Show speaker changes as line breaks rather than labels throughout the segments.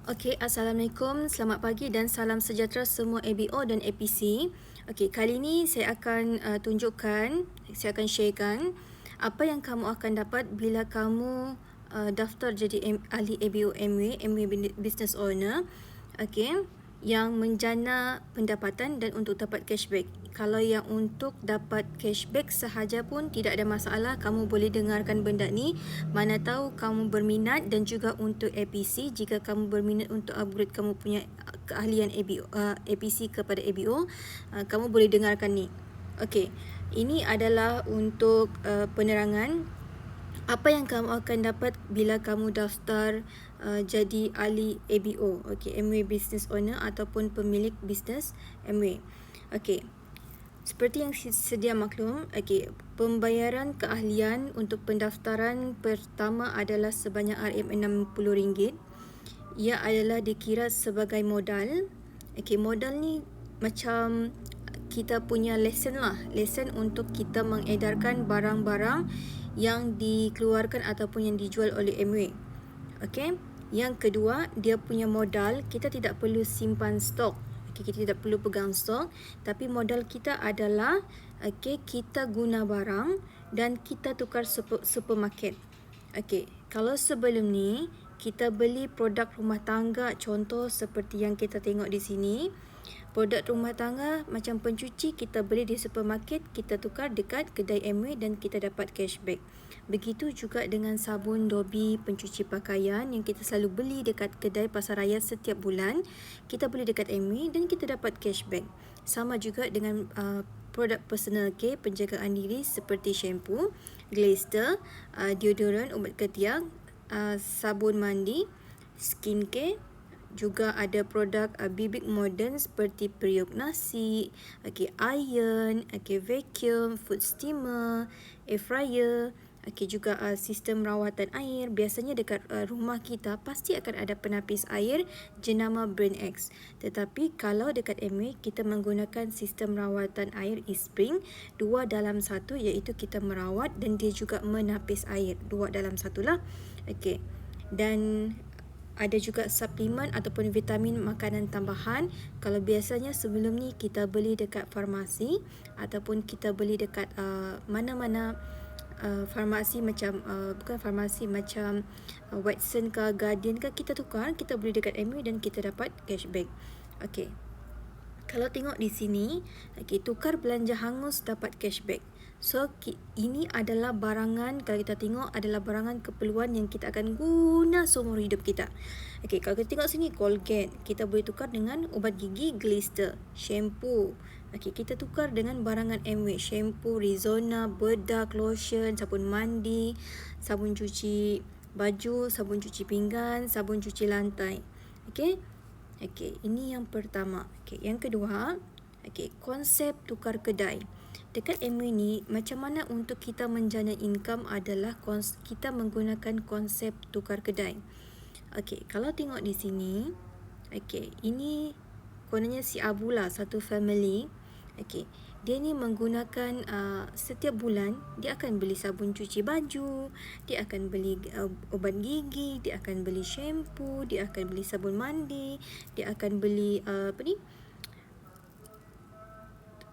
Okey, Assalamualaikum, selamat pagi dan salam sejahtera semua ABO dan APC. Okey, kali ini saya akan tunjukkan, saya akan sharekan apa yang kamu akan dapat bila kamu daftar jadi ahli ABO MW Business Owner. Okey, yang menjana pendapatan dan untuk dapat cashback. Kalau yang untuk dapat cashback sahaja pun tidak ada masalah, kamu boleh dengarkan benda ni. Mana tahu kamu berminat, dan juga untuk APC, jika kamu berminat untuk upgrade kamu punya keahlian APC kepada ABO, kamu boleh dengarkan ni. Okey, ini adalah untuk penerangan apa yang kamu akan dapat bila kamu daftar jadi ahli ABO, okey, MW Business Owner ataupun pemilik bisnes MW. Okey, seperti yang sedia maklum, okey, pembayaran keahlian untuk pendaftaran pertama adalah sebanyak RM60. Ia adalah dikira sebagai modal. Okey, modal ni macam kita punya lesen lah. Lesen untuk kita mengedarkan barang-barang yang dikeluarkan ataupun yang dijual oleh MW. Okey. Yang kedua, dia punya modal, kita tidak perlu simpan stok. Okay, kita tidak perlu pegang stok, tapi modal kita adalah kita guna barang dan kita tukar supermarket. Kalau sebelum ni kita beli produk rumah tangga, contoh seperti yang kita tengok di sini, produk rumah tangga macam pencuci kita beli di supermarket, kita tukar dekat kedai MW dan kita dapat cashback. Begitu juga dengan sabun Dobi pencuci pakaian yang kita selalu beli dekat kedai pasaraya setiap bulan, kita beli dekat MW dan kita dapat cashback. Sama juga dengan produk personal care, penjagaan diri seperti shampoo, glister, deodorant, ubat ketiak, sabun mandi, skincare. Juga ada produk bibik moden seperti periuk nasi, iron, vacuum, food steamer, air fryer. Juga sistem rawatan air. Biasanya dekat rumah kita pasti akan ada penapis air jenama Brand X. Tetapi kalau dekat MW kita menggunakan sistem rawatan air e-spring 2 dalam 1, iaitu kita merawat dan dia juga menapis air 2 dalam 1 lah. Dan ada juga suplemen ataupun vitamin makanan tambahan. Kalau biasanya sebelum ni kita beli dekat farmasi ataupun kita beli dekat mana-mana farmasi macam bukan farmasi macam Watson ke Guardian ke, kita tukar, kita beli dekat MW dan kita dapat cashback. Okey. Kalau tengok di sini, tukar belanja hangus dapat cashback. So, ini adalah barangan, kalau kita tengok adalah barangan keperluan yang kita akan guna seumur hidup kita. Kalau kita tengok sini, Colgate, kita boleh tukar dengan ubat gigi Glister, shampoo. Kita tukar dengan barangan MW, shampoo, Rexona, bedak, lotion, sabun mandi, sabun cuci baju, sabun cuci pinggan, sabun cuci lantai. Ini yang pertama. Yang kedua, konsep tukar kedai. Dekat MW ni, macam mana untuk kita menjana income adalah kita menggunakan konsep tukar kedai. Kalau tengok di sini, ini kononnya si Abu lah, satu family. Dia ni menggunakan setiap bulan dia akan beli sabun cuci baju, dia akan beli ubat gigi, dia akan beli shampoo, dia akan beli sabun mandi, dia akan beli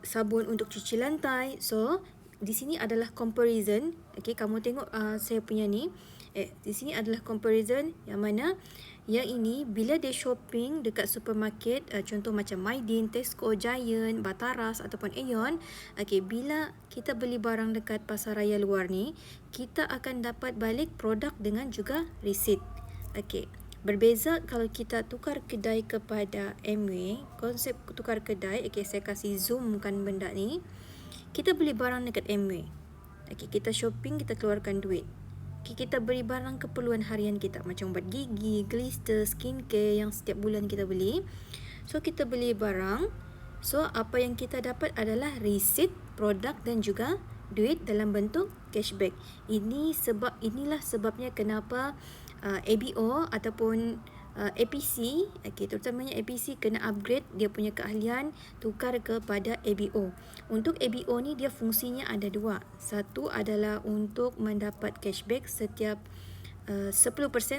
sabun untuk cuci lantai. So, di sini adalah comparison. Kamu tengok saya punya ni. Di sini adalah comparison yang mana yang ini bila dia shopping dekat supermarket, contoh macam Maidin, Tesco, Giant, Bataras ataupun Aeon, bila kita beli barang dekat pasaraya luar ni, kita akan dapat balik produk dengan juga resit. Berbeza kalau kita tukar kedai kepada MW, konsep tukar kedai, saya kasih zoomkan benda ni. Kita beli barang dekat MW. Kita shopping, kita keluarkan duit. Kita beli barang keperluan harian kita macam ubat gigi, glister, skincare yang setiap bulan kita beli. So, kita beli barang. So, apa yang kita dapat adalah resit, produk dan juga duit dalam bentuk cashback. Inilah sebabnya kenapa ABO ataupun APC, terutamanya APC kena upgrade dia punya keahlian tukar kepada ABO. Untuk ABO ni dia fungsinya ada dua. Satu adalah untuk mendapat cashback setiap 10%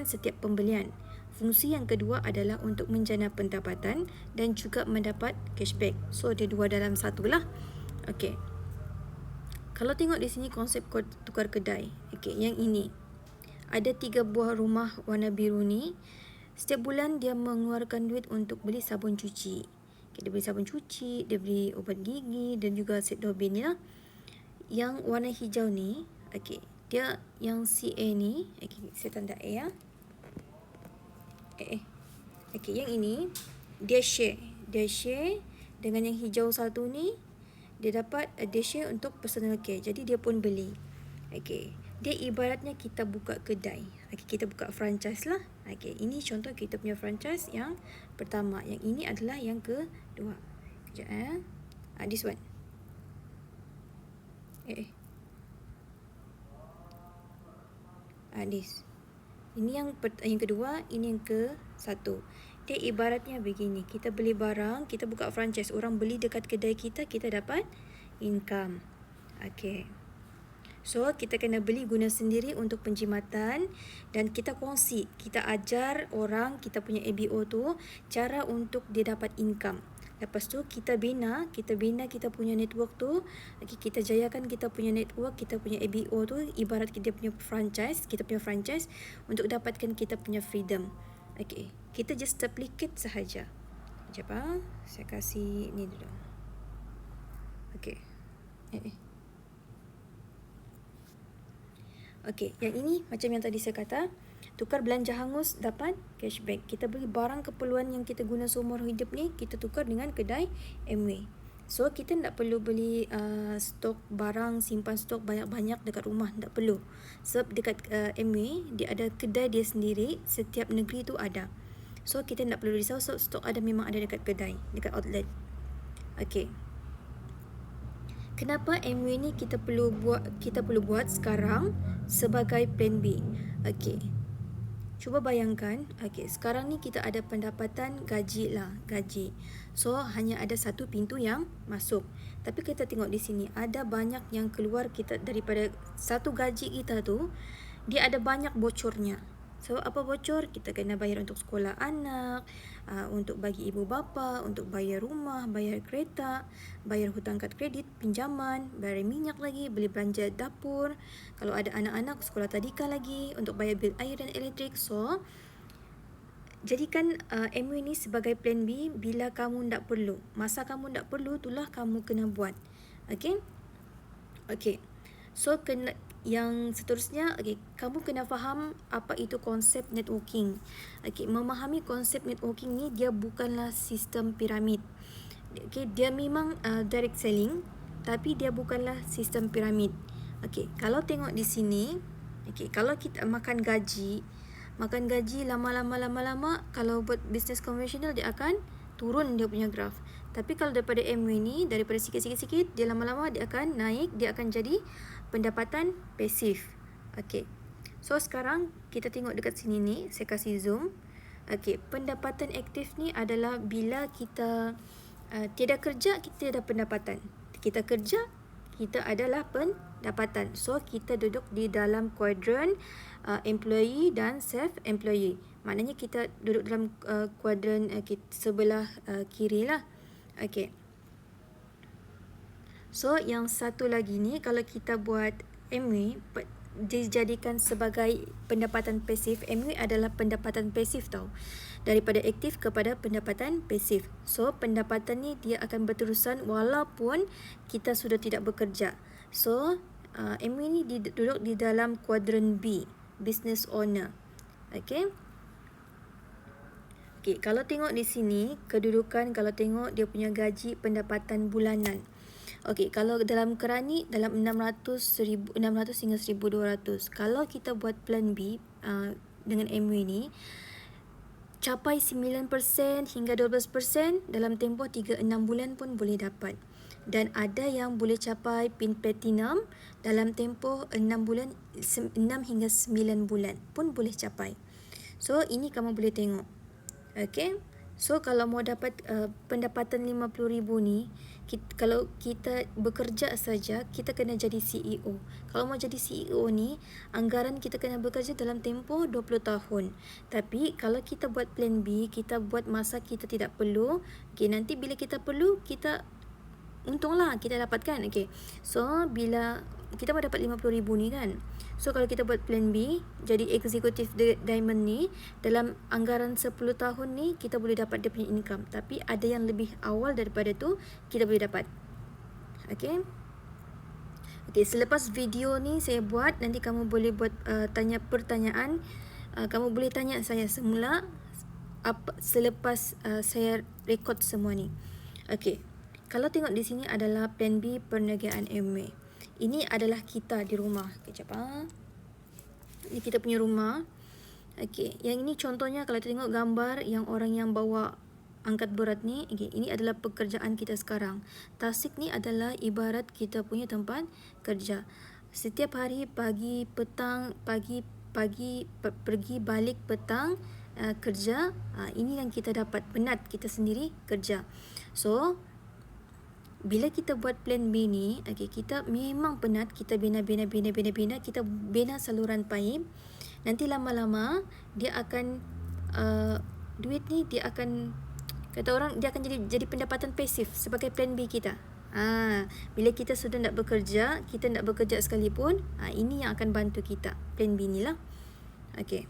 setiap pembelian. Fungsi yang kedua adalah untuk menjana pendapatan dan juga mendapat cashback. So, dia dua dalam satu lah. Okey. Kalau tengok di sini konsep tukar kedai. Okey, yang ini. Ada 3 buah rumah warna biru ni. Setiap bulan dia mengeluarkan duit untuk beli sabun cuci. Okay, dia beli sabun cuci, dia beli ubat gigi dan juga set dobin ya. Yang warna hijau ni, okey, dia yang CA ni, okey, saya tanda A ya. Okey, yang ini dia share. Dia share dengan yang hijau satu ni, dia dapat dia share untuk personal care. Jadi dia pun beli. Okey. Dia ibaratnya kita buka kedai. Okey, kita buka franchise lah. Okey, ini contoh kita punya franchise yang pertama. Yang ini adalah yang kedua. Kejap this one. This. Ini yang kedua, ini yang ke satu. Dia ibaratnya begini. Kita beli barang, kita buka franchise. Orang beli dekat kedai kita dapat income. Okey. So, kita kena beli guna sendiri untuk penjimatan dan kita kongsi. Kita ajar orang, kita punya ABO tu, cara untuk dia dapat income. Lepas tu, kita bina kita punya network tu. Okay, kita jayakan kita punya network, kita punya ABO tu, ibarat kita punya franchise, untuk dapatkan kita punya freedom. Okay, kita just duplicate sahaja. Sekejap saya kasih ni dulu. Okay. Okey, yang ini macam yang tadi saya kata, tukar belanja hangus dapat cashback. Kita beli barang keperluan yang kita guna seumur hidup ni, kita tukar dengan kedai Amway. So, kita tak perlu beli stok barang, simpan stok banyak-banyak dekat rumah, tak perlu. Sebab dekat Amway, dia ada kedai dia sendiri, setiap negeri tu ada. So, kita tak perlu risau, so stok ada memang ada dekat kedai, dekat outlet. Okey. Kenapa Amway ni kita perlu buat sekarang sebagai plan B? Okey. Cuba bayangkan, okey, sekarang ni kita ada pendapatan gaji. So, hanya ada satu pintu yang masuk. Tapi kita tengok di sini, ada banyak yang keluar kita daripada satu gaji kita tu, dia ada banyak bocornya. So, apa bocor? Kita kena bayar untuk sekolah anak, untuk bagi ibu bapa, untuk bayar rumah, bayar kereta, bayar hutang kad kredit, pinjaman, bayar minyak lagi, beli belanja dapur. Kalau ada anak-anak, sekolah tadika lagi, untuk bayar bil air dan elektrik. So, jadikan Amway ni sebagai plan B bila kamu tak perlu. Masa kamu tak perlu, itulah kamu kena buat. Okey? Okey. So, yang seterusnya, okay, kamu kena faham apa itu konsep networking. Okay, memahami konsep networking ni, dia bukanlah sistem piramid. Okay, dia memang direct selling, tapi dia bukanlah sistem piramid. Okay, kalau tengok di sini, okay, kalau kita makan gaji lama-lama, kalau buat bisnes konvensional, dia akan turun dia punya graf. Tapi kalau daripada Amway ni, daripada sikit-sikit, dia lama-lama dia akan naik, dia akan jadi pendapatan pasif. Okey. So, sekarang kita tengok dekat sini ni, saya kasih zoom. Okey, pendapatan aktif ni adalah bila kita tiada kerja, kita ada pendapatan. Kita kerja, kita adalah pendapatan. So, kita duduk di dalam kuadran employee dan self-employee. Maknanya kita duduk dalam kuadran sebelah kiri lah. Okey. So, yang satu lagi ni, kalau kita buat Amway, dijadikan sebagai pendapatan pasif. Amway adalah pendapatan pasif tau. Daripada aktif kepada pendapatan pasif. So, pendapatan ni dia akan berterusan walaupun kita sudah tidak bekerja. So, Amway ni duduk di dalam kuadran B, business owner. Okay. Okay, kalau tengok di sini, kedudukan kalau tengok dia punya gaji pendapatan bulanan. Okey, kalau dalam kerani dalam 600 hingga 1200. Kalau kita buat plan B dengan Amway ni, capai 9% hingga 12% dalam tempoh 3-6 bulan pun boleh dapat. Dan ada yang boleh capai PIN Platinum dalam tempoh 6 hingga 9 bulan pun boleh capai. So, ini kamu boleh tengok. Okey. So kalau mau dapat pendapatan 50,000 ni, kalau kita bekerja saja, kita kena jadi CEO. Kalau mau jadi CEO ni, anggaran kita kena bekerja dalam tempoh 20 tahun. Tapi kalau kita buat plan B, kita buat masa kita tidak perlu, okay, nanti bila kita perlu, kita untunglah kita dapatkan. Okay. So bila kita mau dapat 50,000 ni kan, so kalau kita buat plan B, jadi executive diamond ni, dalam anggaran 10 tahun ni kita boleh dapat dia punya income. Tapi ada yang lebih awal daripada tu kita boleh dapat. Okay. Okay, selepas video ni saya buat, nanti kamu boleh buat tanya pertanyaan. Kamu boleh tanya saya semula selepas saya rekod semua ni. Okay. Kalau tengok di sini adalah plan B perniagaan Amway. Ini adalah kita di rumah. Kejap Ini kita punya rumah. Okey, yang ini contohnya kalau tengok gambar yang orang yang bawa angkat berat ni, okay, ini adalah pekerjaan kita sekarang. Tasik ni adalah ibarat kita punya tempat kerja. Setiap hari pagi, petang, pergi balik petang, kerja. Ini yang kita dapat, penat kita sendiri kerja. So bila kita buat plan B ni, okay, kita memang penat, kita bina, kita bina saluran paip. Nanti lama-lama dia akan duit ni dia akan, kata orang, dia akan jadi pendapatan pasif sebagai plan B kita. Bila kita sudah nak bekerja, kita nak bekerja sekalipun, ini yang akan bantu kita, plan B ni lah. Okay.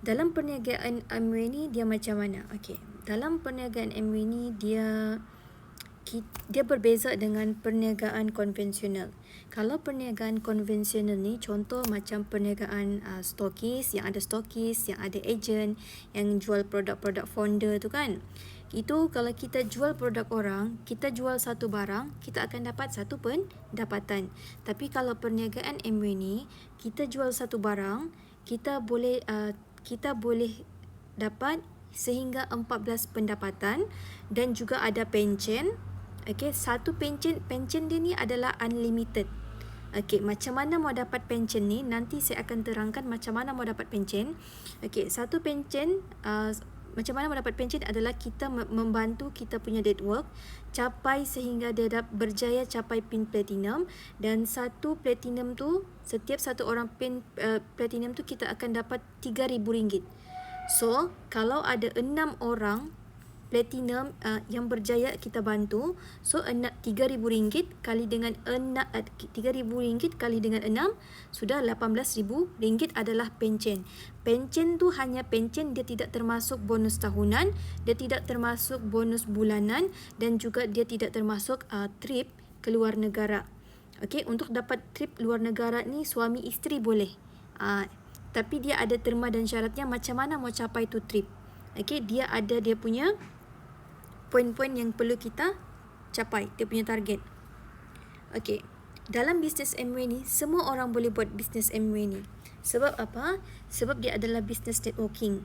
Dalam perniagaan Amway ni dia macam mana? Okay. Dalam perniagaan Amway ni dia berbeza dengan perniagaan konvensional. Kalau perniagaan konvensional ni, contoh macam perniagaan stokis, yang ada stokis, yang ada ejen, yang jual produk-produk founder tu kan. Itu kalau kita jual produk orang, kita jual satu barang, kita akan dapat satu pendapatan. Tapi kalau perniagaan Amway ni, kita jual satu barang, kita boleh dapat sehingga 14 pendapatan, dan juga ada pencen. Okay, satu pencen dia ni adalah unlimited. Okay, macam mana mau dapat pencen ni, nanti saya akan terangkan macam mana mau dapat pencen. Okay, satu pencen, macam mana mau dapat pencen adalah kita membantu kita punya network capai sehingga dia berjaya capai pin platinum, dan satu platinum tu, setiap satu orang pin platinum tu kita akan dapat RM3,000. So kalau ada 6 orang platinum yang berjaya kita bantu, so RM3,000 kali dengan RM3,000 kali dengan 6 sudah RM18,000 adalah pencen. Pencen tu hanya pencen, dia tidak termasuk bonus tahunan, dia tidak termasuk bonus bulanan, dan juga dia tidak termasuk trip ke luar negara. Okey, untuk dapat trip luar negara ni suami isteri boleh. Tapi dia ada terma dan syaratnya macam mana mau capai tu trip. Okey, dia ada dia punya poin-poin yang perlu kita capai, dia punya target. Okey, dalam bisnes Amway ni, semua orang boleh buat bisnes Amway ni. Sebab apa? Sebab dia adalah bisnes networking.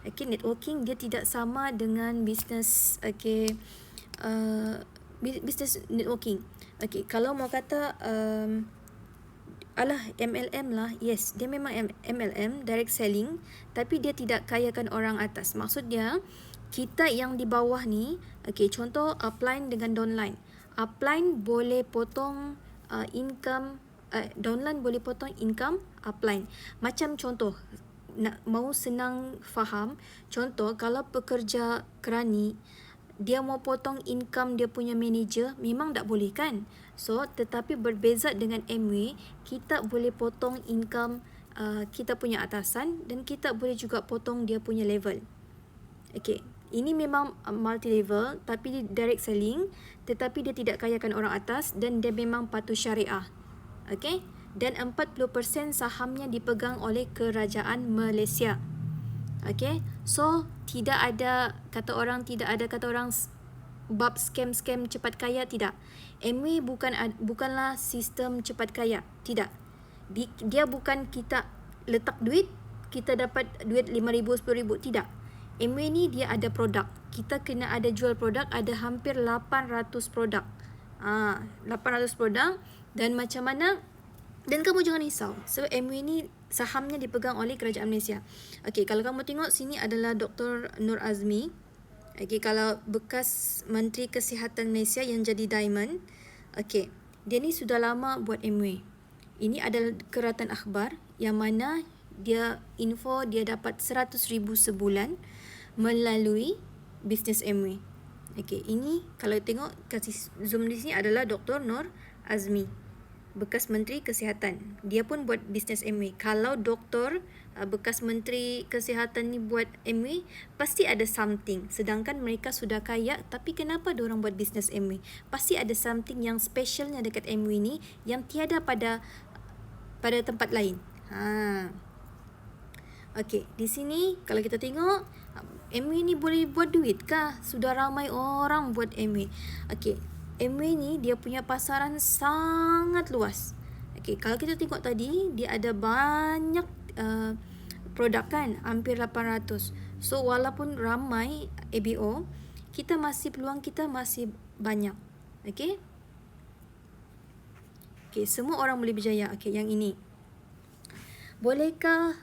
Okey, networking dia tidak sama dengan bisnes bisnes networking. Okey, kalau mau kata alah MLM lah, yes, dia memang MLM, direct selling, tapi dia tidak kayakan orang atas. Maksudnya kita yang di bawah ni, okay, contoh upline dengan downline. Upline boleh potong income, downline boleh potong income upline. Macam contoh, mau senang faham, contoh kalau pekerja kerani, dia mau potong income dia punya manager, memang tak boleh kan? So, tetapi berbeza dengan Amway, kita boleh potong income kita punya atasan, dan kita boleh juga potong dia punya level. Okay, ini memang multi level, tapi direct selling, tetapi dia tidak kayakan orang atas, dan dia memang patuh syariah. Okay, dan 40% sahamnya dipegang oleh Kerajaan Malaysia. Okay, so tidak ada kata orang bab scam cepat kaya, tidak. Amway bukanlah sistem cepat kaya, tidak. Dia bukan kita letak duit, kita dapat duit RM5,000, RM10,000, tidak. Amway ni dia ada produk. Kita kena ada jual produk, ada hampir 800 produk. 800 produk, dan macam mana Dan kamu jangan risau, sebab MWay ni sahamnya dipegang oleh Kerajaan Malaysia. Okey, kalau kamu tengok sini adalah Dr. Nur Azmi. Okey, kalau bekas Menteri Kesihatan Malaysia yang jadi Diamond. Okey, dia ni sudah lama buat MWay. Ini adalah keratan akhbar yang mana dia dapat 100,000 sebulan melalui bisnes MWay. Okey, ini kalau tengok kasih zoom di sini adalah Dr. Nur Azmi, bekas Menteri Kesihatan. Dia pun buat bisnes MWay. Kalau doktor bekas Menteri Kesihatan ni buat MWay, pasti ada something. Sedangkan mereka sudah kaya, tapi kenapa diorang buat bisnes MWay? Pasti ada something yang specialnya dekat MWay ni yang tiada pada tempat lain. Okey, di sini kalau kita tengok MWay ni boleh buat duit kah? Sudah ramai orang buat MWay. Okey, MWay ni dia punya pasaran sangat luas. Okey, kalau kita tengok tadi dia ada banyak produk kan, hampir 800. So walaupun ramai ABO, peluang kita masih banyak. Okey. Okey, semua orang boleh berjaya. Okey, yang ini. Bolehkah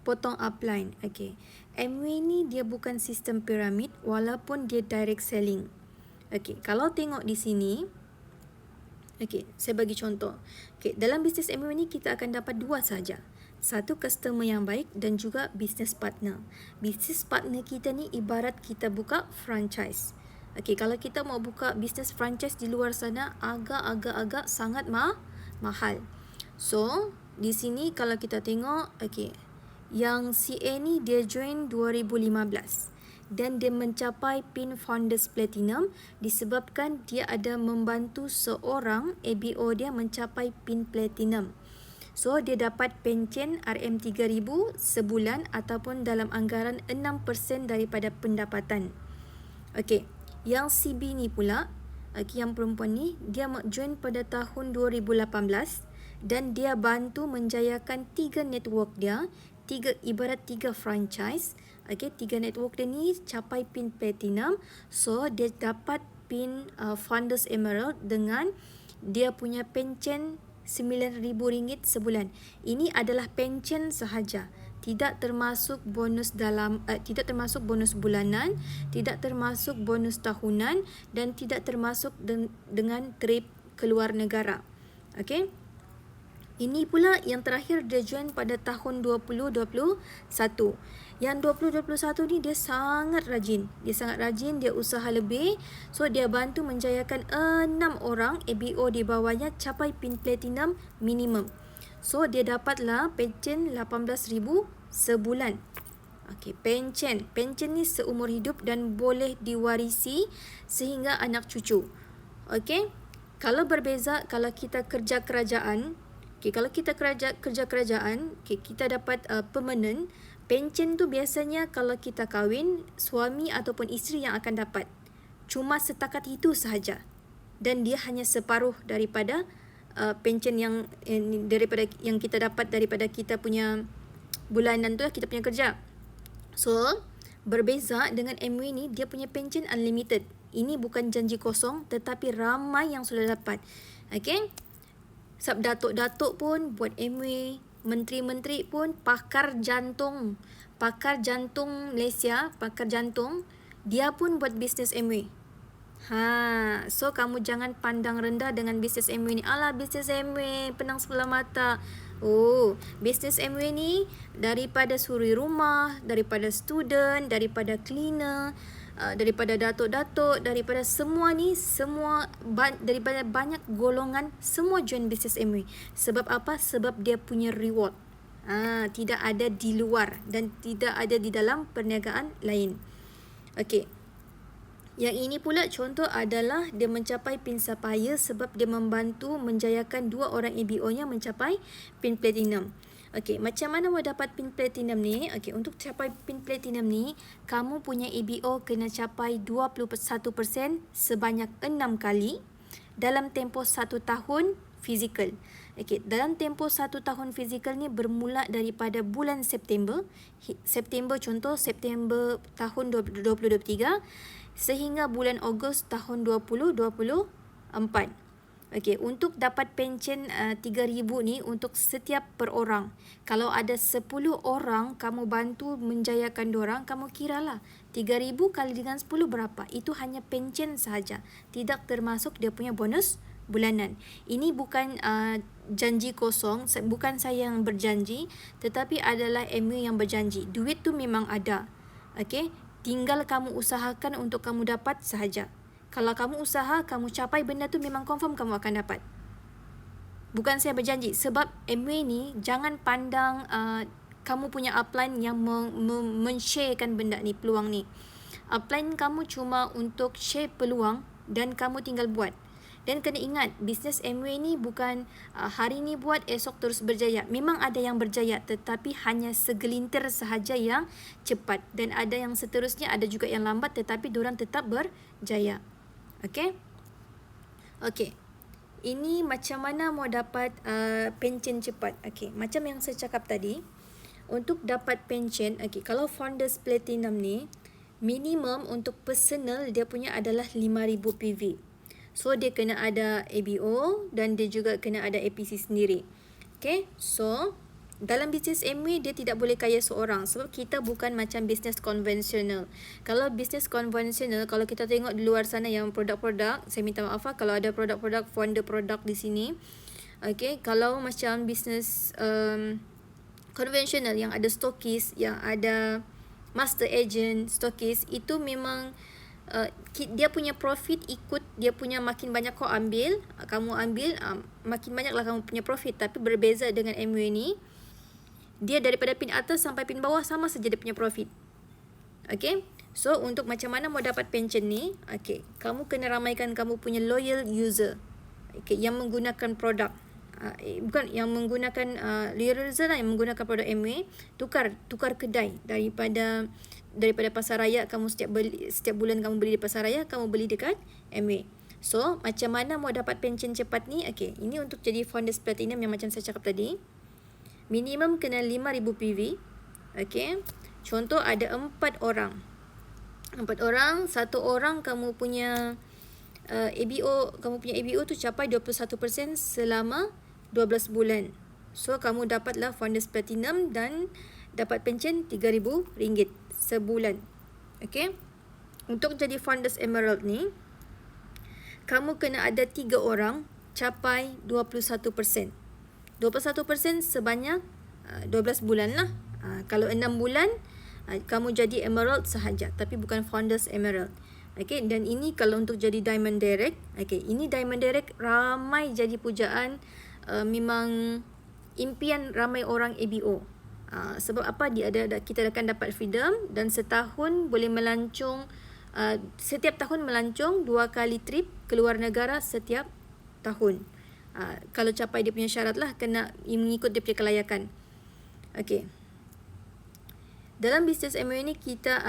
potong upline? Okey. MWay ni dia bukan sistem piramid walaupun dia direct selling. Okey, kalau tengok di sini, okey, saya bagi contoh. Okey, dalam bisnes MWay ni kita akan dapat dua saja. Satu, customer yang baik dan juga business partner. Business partner kita ni ibarat kita buka franchise. Okey, kalau kita mau buka bisnes franchise di luar sana agak sangat mahal. So, di sini kalau kita tengok, okey, yang CA ni dia join 2015 dan dia mencapai PIN Founders Platinum disebabkan dia ada membantu seorang ABO dia mencapai PIN Platinum. So, dia dapat pencen RM3,000 sebulan ataupun dalam anggaran 6% daripada pendapatan. Okey, yang CB ni pula, yang perempuan ni, dia join pada tahun 2018 dan dia bantu menjayakan 3 network dia, ibarat 3 franchise. Okey, 3 network dia ni capai PIN Platinum. So, dia dapat PIN Founders Emerald dengan dia punya pencen RM9,000 sebulan. Ini adalah pencen sahaja. Tidak termasuk bonus tidak termasuk bonus bulanan, tidak termasuk bonus tahunan dan tidak termasuk dengan trip keluar negara. Okey. Ini pula yang terakhir dia join pada tahun 2021. Yang 2021 ni dia sangat rajin. Dia usaha lebih. So dia bantu menjayakan 6 orang ABO di bawahnya capai PIN Platinum minimum. So dia dapatlah pencen 18,000 sebulan. Okey, pencen. Pencen ni seumur hidup dan boleh diwarisi sehingga anak cucu. Okey. Kalau berbeza kalau kita kerja kerajaan, kalau kita kerja kerajaan, kita dapat permanent. Pencen tu biasanya kalau kita kahwin, suami ataupun isteri yang akan dapat. Cuma setakat itu sahaja. Dan dia hanya separuh daripada pencen yang kita dapat daripada kita punya bulanan tu lah, kita punya kerja. So, berbeza dengan MWay ni, dia punya pencen unlimited. Ini bukan janji kosong tetapi ramai yang sudah dapat. Okey. Sebab datuk-datuk pun buat MWay, menteri-menteri pun pakar jantung Malaysia, pakar jantung, dia pun buat bisnes MWay. So kamu jangan pandang rendah dengan bisnes MWay ni. Alah, bisnes MWay penang sebelah mata. Oh, bisnes MWay ni daripada suri rumah, daripada student, daripada cleaner, daripada datuk-datuk, daripada semua ni, daripada banyak golongan, semua join bisnes MWay. Sebab apa? Sebab dia punya reward. Tidak ada di luar dan tidak ada di dalam perniagaan lain. Okey. Yang ini pula contoh adalah dia mencapai PIN Sapphire sebab dia membantu menjayakan 2 orang ABO-nya mencapai PIN Platinum. Okey, macam mana mau dapat PIN Platinum ni? Okey, untuk capai PIN Platinum ni, kamu punya ABO kena capai 21% sebanyak 6 kali dalam tempoh 1 tahun fizikal. Okey, dalam tempoh 1 tahun fizikal ni bermula daripada bulan September contoh September tahun 2023 sehingga bulan Ogos tahun 2024. Okey, untuk dapat pencen 3,000 ni untuk setiap per orang. Kalau ada 10 orang kamu bantu menjayakan diorang, kamu kiralah 3,000 kali dengan 10 berapa? Itu hanya pencen sahaja. Tidak termasuk dia punya bonus bulanan. Ini bukan janji kosong, bukan saya yang berjanji, tetapi adalah MU yang berjanji. Duit tu memang ada. Okey, tinggal kamu usahakan untuk kamu dapat sahaja. Kalau kamu usaha, kamu capai benda tu memang confirm kamu akan dapat. Bukan saya berjanji. Sebab MWay ni jangan pandang kamu punya upline yang men-sharekan benda ni, peluang ni. Upline kamu cuma untuk share peluang dan kamu tinggal buat. Dan kena ingat, bisnes MWay ni bukan hari ni buat, esok terus berjaya. Memang ada yang berjaya, tetapi hanya segelintir sahaja yang cepat. Dan ada yang seterusnya, ada juga yang lambat, tetapi diorang tetap berjaya. Okey. Okey. Ini macam mana mau dapat pencen cepat. Okey, macam yang saya cakap tadi, untuk dapat pencen, okey, kalau Founders Platinum ni, minimum untuk personal dia punya adalah 5,000 PV. So dia kena ada ABO dan dia juga kena ada APC sendiri. Okey, so dalam bisnes MWay dia tidak boleh kaya seorang sebab kita bukan macam bisnes konvensional. Kalau bisnes konvensional, kalau kita tengok di luar sana yang produk-produk, saya minta maaf kalau ada produk-produk founder produk di sini. Okey, kalau macam bisnes konvensional yang ada stokis, yang ada master agent, stokis, itu memang dia punya profit ikut dia punya makin banyak kau ambil, kamu ambil makin banyaklah kamu punya profit. Tapi berbeza dengan MWay ni, dia daripada pin atas sampai pin bawah sama saja dia punya profit. Okay, so untuk macam mana mau dapat pencen ni, okay, kamu kena ramaikan kamu punya loyal user, okay, yang menggunakan produk, bukan yang menggunakan loyal user lah, yang menggunakan produk MWay. Tukar kedai daripada pasar raya, kamu setiap bulan kamu beli di pasar raya, kamu beli dekat MWay. So macam mana mau dapat pencen cepat ni? Okay, ini untuk jadi Founders Platinum yang macam saya cakap tadi, minimum kena 5,000 PV. Okey. Contoh ada 4 orang. 4 orang, satu orang kamu punya ABO tu capai 21% selama 12 bulan. So kamu dapatlah Founders Platinum dan dapat pencen RM3,000 sebulan. Okey. Untuk jadi Founders Emerald ni, kamu kena ada 3 orang capai 21%. 21% sebanyak 12 bulan lah. Kalau 6 bulan, kamu jadi Emerald sahaja, tapi bukan Founders Emerald. Okay, dan ini kalau untuk jadi Diamond Direct. Okay, ini Diamond Direct ramai jadi pujaan, memang impian ramai orang ABO. Sebab apa? Kita akan dapat freedom dan setahun boleh melancong, setiap tahun melancong 2 kali trip keluar negara setiap tahun. Kalau capai dia punya syarat lah, kena mengikut dia punya kelayakan. Okey. Dalam bisnes MWay ni kita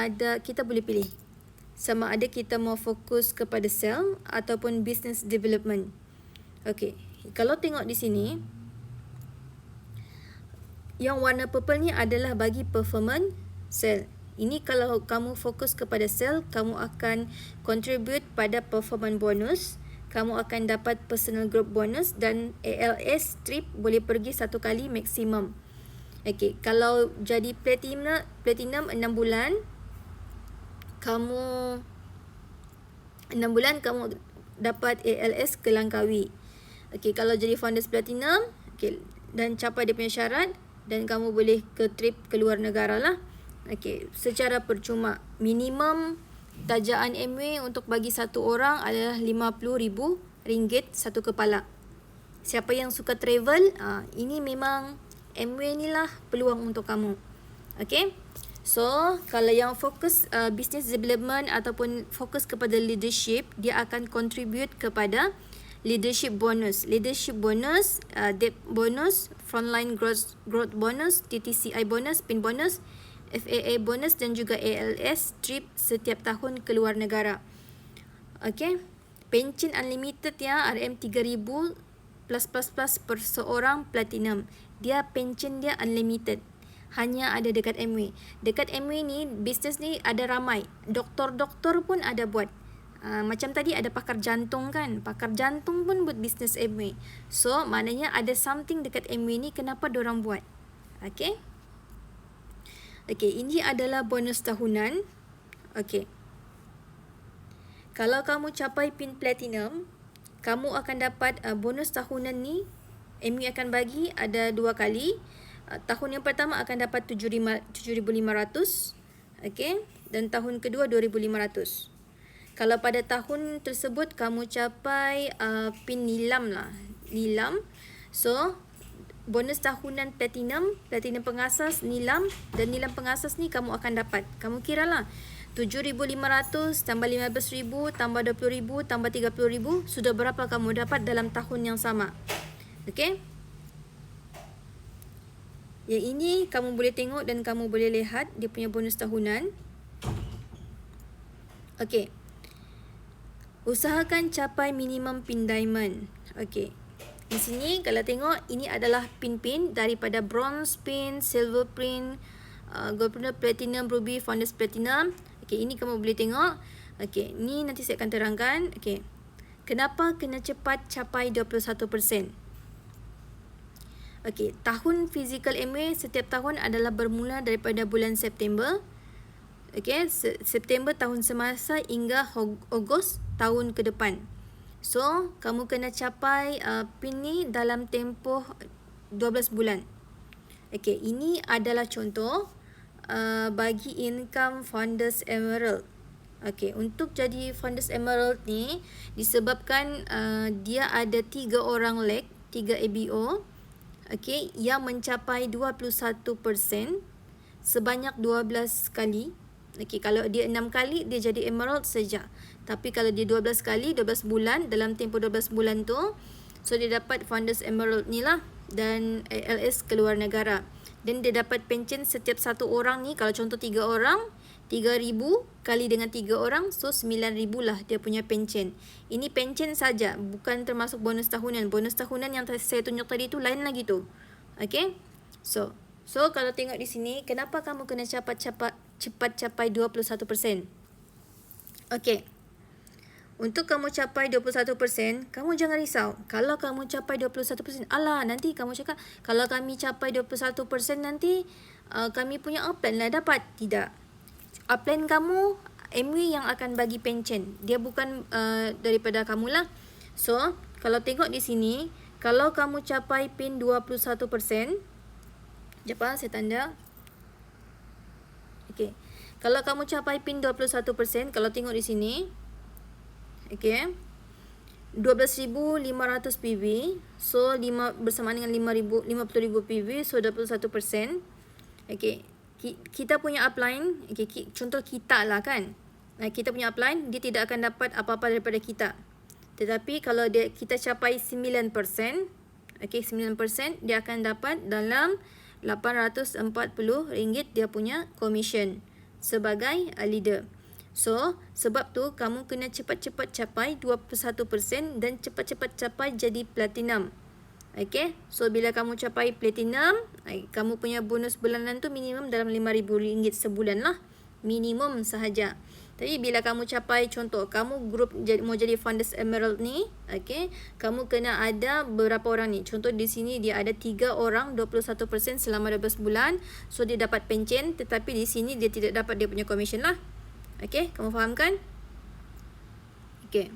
boleh pilih sama ada kita mau fokus kepada sell ataupun business development. Okey. Kalau tengok di sini, yang warna purple ni adalah bagi performance sell. Ini kalau kamu fokus kepada sell, kamu akan contribute pada performance bonus. Kamu akan dapat personal group bonus dan ALS trip boleh pergi 1 kali maksimum. Okey, kalau jadi platinum 6 bulan, kamu 6 bulan kamu dapat ALS ke Langkawi. Okey, kalau jadi Founders Platinum, okey, dan capai dia punya syarat dan kamu boleh ke trip ke luar negara lah. Okey, secara percuma. Minimum tajaan MWay untuk bagi satu orang adalah RM50,000 satu kepala. Siapa yang suka travel, ini memang MWay ni lah peluang untuk kamu. Okay, so kalau yang fokus business development ataupun fokus kepada leadership, dia akan contribute kepada leadership bonus, debt bonus, frontline growth bonus, TTCI bonus, PIN bonus, FAA bonus dan juga ALS trip setiap tahun ke luar negara. Okay, pencen unlimited ya, RM3,000 plus per seorang platinum. Dia pencen dia unlimited, hanya ada dekat MWay. Dekat MWay ni, bisnes ni ada ramai. Doktor-doktor pun ada buat. Macam tadi ada pakar jantung kan. Pakar jantung pun buat bisnes Amway. So, maknanya ada something dekat Amway ni kenapa diorang buat. Okay. Okay, ini adalah bonus tahunan. Okay. Kalau kamu capai pin platinum, kamu akan dapat bonus tahunan ni. Amway akan bagi ada 2 kali. Tahun yang pertama akan dapat 7,500. Okay. Dan tahun kedua 2,500. Kalau pada tahun tersebut kamu capai pin nilam lah. Nilam. So, bonus tahunan platinum pengasas, nilam dan nilam pengasas ni kamu akan dapat. Kamu kira lah. 7,500 tambah 15,000 tambah 20,000 tambah 30,000. Sudah berapa kamu dapat dalam tahun yang sama. Okay. Yang ini kamu boleh tengok dan kamu boleh lihat dia punya bonus tahunan. Okey. Usahakan capai minimum pin diamond. Okey. Di sini kalau tengok ini adalah pin-pin daripada bronze pin, silver pin, gold pin, platinum, ruby, founders platinum. Okey, ini kamu boleh tengok. Okey, ni nanti saya akan terangkan. Okey. Kenapa kena cepat capai 21%? Okey, tahun fizikal Amway setiap tahun adalah bermula daripada bulan September. Okey, September tahun semasa hingga Ogos tahun ke depan. So, kamu kena capai pin ni dalam tempoh 12 bulan. Okey, ini adalah contoh bagi income Founders Emerald. Okey, untuk jadi Founders Emerald ni disebabkan dia ada 3 orang leg, 3 ABO. Okey, yang mencapai 21% sebanyak 12 kali. Okey, kalau dia 6 kali dia jadi emerald saja. Tapi kalau dia 12 kali 12 bulan dalam tempoh 12 bulan tu, so dia dapat Founders Emerald ni lah dan ALS keluar negara. Dan dia dapat pencen setiap satu orang ni, kalau contoh 3 orang, 3,000 kali dengan 3 orang, so 9,000 lah dia punya pencen. Ini pencen saja, bukan termasuk bonus tahunan. Bonus tahunan yang saya tunjuk tadi tu lain lagi tu. Okay. So kalau tengok di sini, kenapa kamu kena cepat capai 21%? Okay. Untuk kamu capai 21%, kamu jangan risau. Kalau kamu capai 21%, alah nanti kamu cakap, kalau kami capai 21% nanti kami punya upline lah dapat. Tidak. Upline kamu, Amway yang akan bagi pencen. Dia bukan daripada kamu lah. So, kalau tengok di sini, kalau kamu capai pin 21%, sekejap saya tanda. Okay. Kalau kamu capai pin 21%, kalau tengok di sini, okay, 12,500 PV, so bersamaan dengan 50,000 PV, so 21%. Okay. Kita punya upline, okay, contoh kita lah kan. Kita punya upline, dia tidak akan dapat apa-apa daripada kita. Tetapi kalau kita capai 9%, okay, 9%, dia akan dapat dalam RM840 dia punya commission sebagai leader. So, sebab tu kamu kena cepat-cepat capai 21% dan cepat-cepat capai jadi platinum. Okay, so bila kamu capai platinum, kamu punya bonus bulanan tu minimum dalam RM5,000 sebulan lah. Minimum sahaja. Tapi bila kamu capai, contoh kamu grup mau jadi Founders Emerald ni, okay, kamu kena ada berapa orang ni. Contoh di sini dia ada 3 orang 21% selama 12 bulan. So dia dapat pencen, tetapi di sini dia tidak dapat dia punya commission lah. Okay, kamu faham kan? Okay.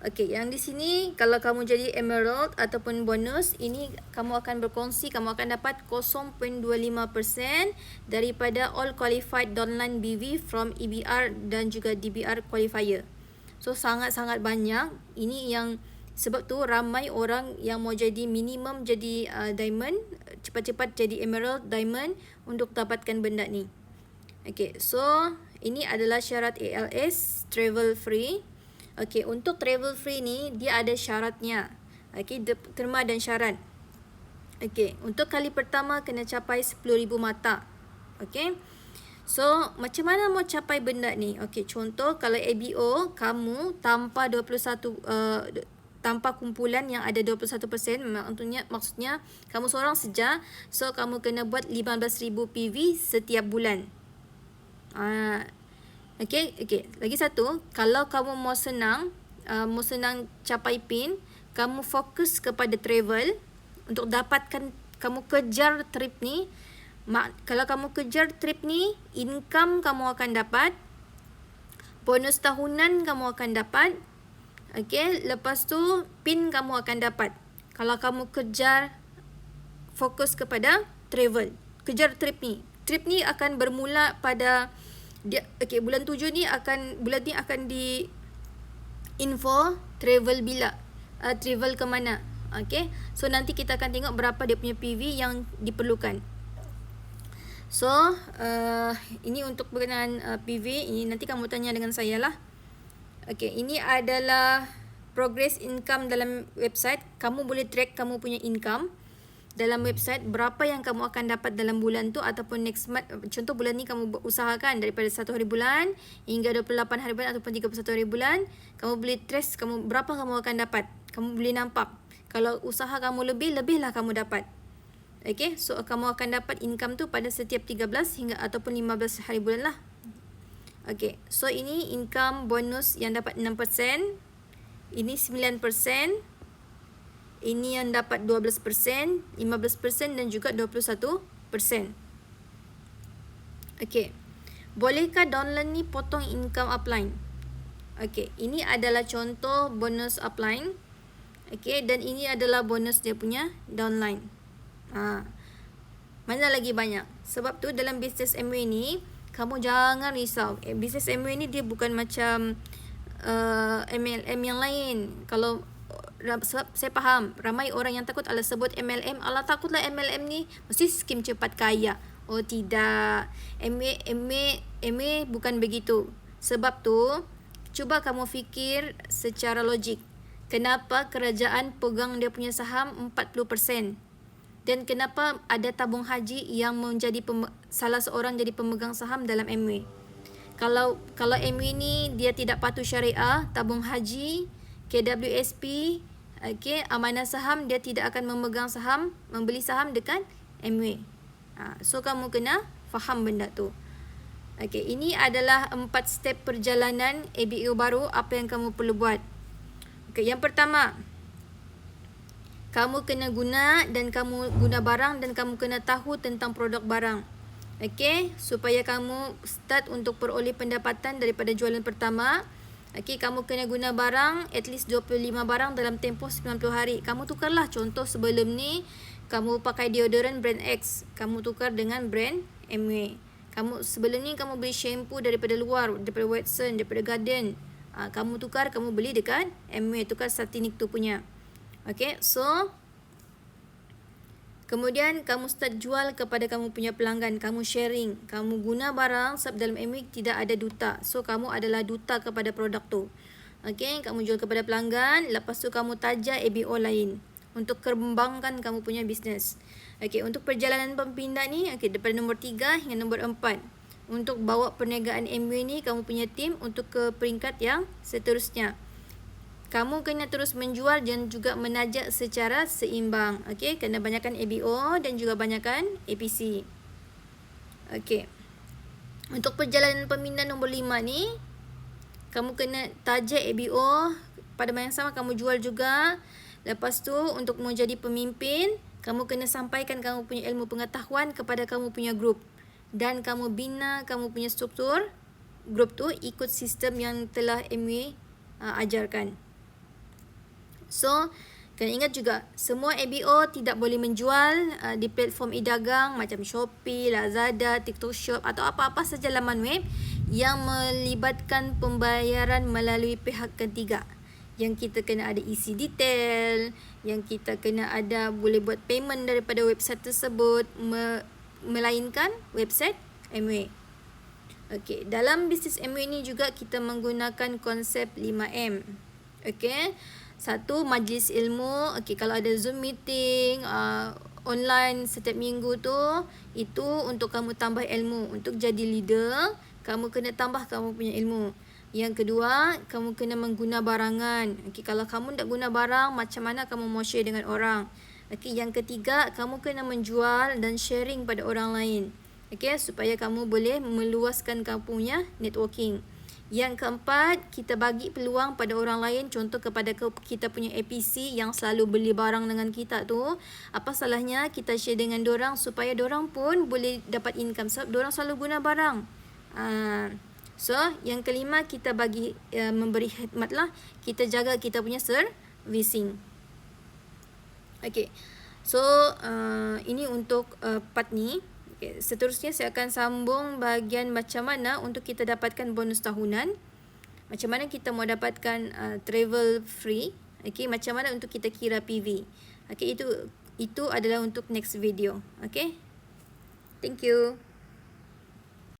Okay, yang di sini kalau kamu jadi emerald ataupun bonus, ini kamu akan berkongsi, kamu akan dapat 0.25% daripada all qualified downline BV from EBR dan juga DBR qualifier. So sangat-sangat banyak. Ini yang sebab tu ramai orang yang mau jadi minimum jadi diamond, cepat-cepat jadi emerald, diamond untuk dapatkan benda ni. Okay, so ini adalah syarat ALS, travel free. Okay, untuk travel free ni dia ada syaratnya. Okay, terma dan syarat. Okay, untuk kali pertama kena capai 10,000 mata. Okay, so macam mana mau capai benda ni? Okay, contoh kalau ABO kamu tanpa 21 tanpa kumpulan yang ada 21%, maksudnya kamu seorang saja, so kamu kena buat 15,000 PV setiap bulan. Okey. Lagi satu, kalau kamu mau senang capai PIN, kamu fokus kepada travel untuk dapatkan, kamu kejar trip ni. Kalau kamu kejar trip ni, income kamu akan dapat, bonus tahunan kamu akan dapat. Okey, lepas tu PIN kamu akan dapat. Kalau kamu kejar fokus kepada travel, kejar trip ni. Trip ni akan bermula pada bulan 7 ni akan di info travel bila, travel ke mana. Okey, so nanti kita akan tengok berapa dia punya PV yang diperlukan. So ini untuk berkenaan PV, ini nanti kamu tanya dengan saya lah. Okey, ini adalah progress income dalam website. Kamu boleh track kamu punya income dalam website, berapa yang kamu akan dapat dalam bulan tu ataupun next month. Contoh bulan ni kamu usahakan daripada 1 hari bulan hingga 28 hari bulan ataupun 31 hari bulan, kamu boleh trace berapa kamu akan dapat. Kamu boleh nampak. Kalau usaha kamu lebihlah kamu dapat. Okey, so kamu akan dapat income tu pada setiap 13 hingga ataupun 15 hari bulan lah. Okey, so ini income bonus yang dapat 6%, ini 9%, ini yang dapat 12%, 15% dan juga 21%. Okey. Bolehkah downline ni potong income upline? Okey, ini adalah contoh bonus upline. Okey, dan ini adalah bonus dia punya downline. Mana lagi banyak? Sebab tu dalam bisnes MW ni, kamu jangan risau. Bisnes MW ni dia bukan macam MLM yang lain. Sebab saya faham ramai orang yang takut ala sebut MLM, ala takutlah MLM ni mesti skim cepat kaya. Oh tidak, MA bukan begitu. Sebab tu cuba kamu fikir secara logik, kenapa kerajaan pegang dia punya saham 40%, dan kenapa ada tabung haji yang menjadi salah seorang jadi pemegang saham dalam MA. Kalau MA ni dia tidak patuh syariah, tabung haji, KWSP, amanah saham, dia tidak akan memegang saham, membeli saham dekat MW. So kamu kena faham benda tu. Ini adalah 4 step perjalanan ABO baru, apa yang kamu perlu buat. Yang pertama, kamu kena guna barang dan kamu kena tahu tentang produk barang. Supaya kamu start untuk peroleh pendapatan daripada jualan pertama. Kamu kena guna barang, at least 25 barang dalam tempoh 90 hari. Kamu tukarlah, contoh sebelum ni kamu pakai deodorant brand X, kamu tukar dengan brand MW. Sebelum ni kamu beli shampoo daripada luar, daripada Watson, daripada Garden, kamu tukar, kamu beli dekat MW, tukar Satinik tu punya. So kemudian kamu start jual kepada kamu punya pelanggan, kamu sharing, kamu guna barang sebab dalam MW tidak ada duta. So kamu adalah duta kepada produk tu. Kamu jual kepada pelanggan, lepas tu kamu taja ABO lain untuk kembangkan kamu punya bisnes. Untuk perjalanan pemindah ni, daripada nombor 3 hingga nombor 4. Untuk bawa perniagaan MW ni, kamu punya tim untuk ke peringkat yang seterusnya. Kamu kena terus menjual dan juga menajak secara seimbang. Kena banyakkan ABO dan juga banyakkan APC. Untuk perjalanan pemindah nombor 5 ni, kamu kena tajak ABO, pada masa yang sama kamu jual juga. Lepas tu untuk menjadi pemimpin, kamu kena sampaikan kamu punya ilmu pengetahuan kepada kamu punya grup, dan kamu bina kamu punya struktur grup tu ikut sistem yang telah MW ajarkan. So, kena ingat juga, semua ABO tidak boleh menjual di platform e-dagang macam Shopee, Lazada, TikTok Shop atau apa-apa saja laman web yang melibatkan pembayaran melalui pihak ketiga. Yang kita kena ada isi detail, yang kita kena ada boleh buat payment daripada website tersebut, melainkan website MW. Dalam bisnes MW ni juga kita menggunakan konsep 5M. Satu, majlis ilmu. Kalau ada Zoom meeting online setiap minggu tu, itu untuk kamu tambah ilmu. Untuk jadi leader, kamu kena tambah kamu punya ilmu. Yang kedua, kamu kena mengguna barangan. Kalau kamu tak guna barang, macam mana kamu mau share dengan orang? Yang ketiga, kamu kena menjual dan sharing pada orang lain. Okay, supaya kamu boleh meluaskan kamu punya networking. Yang keempat, kita bagi peluang pada orang lain. Contoh kepada kita punya APC yang selalu beli barang dengan kita tu. Apa salahnya kita share dengan dorang supaya dorang pun boleh dapat income. Sebab dorang selalu guna barang. So, yang kelima, kita bagi memberi khidmat lah. Kita jaga kita punya servicing. Okay. So, ini untuk part ni. Okay, seterusnya saya akan sambung bahagian macam mana untuk kita dapatkan bonus tahunan. Macam mana kita mau dapatkan travel free. Okay, macam mana untuk kita kira PV. Okay, itu adalah untuk next video. Okay. Thank you.